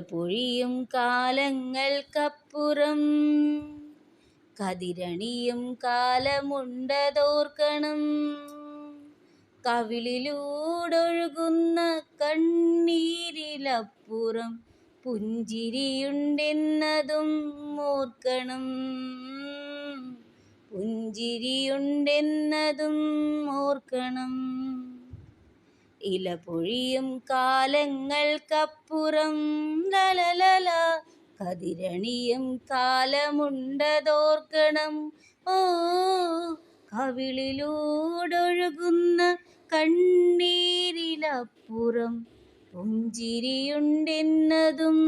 പൊഴിയും കാലങ്ങൾക്കപ്പുറം കതിരണിയും കാലമുണ്ടതോർക്കണം. കവിളിലൂടൊഴുകുന്ന കണ്ണീരിലപ്പുറം പുഞ്ചിരിയുണ്ടെന്നതും ഓർക്കണം. പുഞ്ചിരിയുണ്ടെന്നതും ഓർക്കണം. ഇല പൊഴിയും കാലങ്ങൾക്കപ്പുറം ലലലല കതിരണിയും കാലമുണ്ടതോർക്കണം. ഓ, കവിളിലൂടൊഴുകുന്ന കണ്ണീരിലപ്പുറം പുഞ്ചിരിയുണ്ടെന്നതും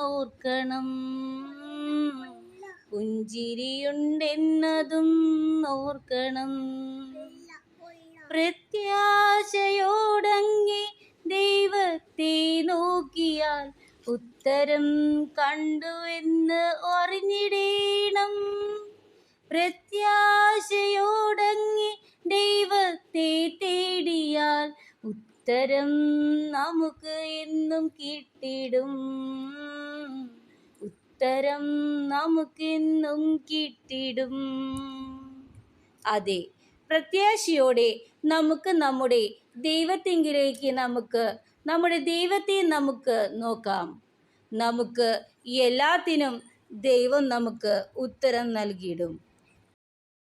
ഓർക്കണം. പുഞ്ചിരിയുണ്ടെന്നതും ഓർക്കണം. പ്രത്യാശയോടങ്ങേ ദൈവത്തെ നോക്കിയാൽ ഉത്തരം കണ്ടുവെന്ന് അറിഞ്ഞിടേണം. പ്രത്യാശയോടങ്ങേ ദൈവത്തെ തേടിയാൽ ഉത്തരം നമുക്ക് എന്നും കിട്ടിടും. ഉത്തരം നമുക്കെന്നും കിട്ടിടും. അതെ, പ്രത്യാശയോടെ നമുക്ക് നമ്മുടെ ദൈവത്തിങ്കിലേക്ക് നമ്മുടെ ദൈവത്തെ നമുക്ക് നോക്കാം. നമുക്ക് എല്ലാത്തിനും ദൈവം നമുക്ക് ഉത്തരം നൽകിയിടും.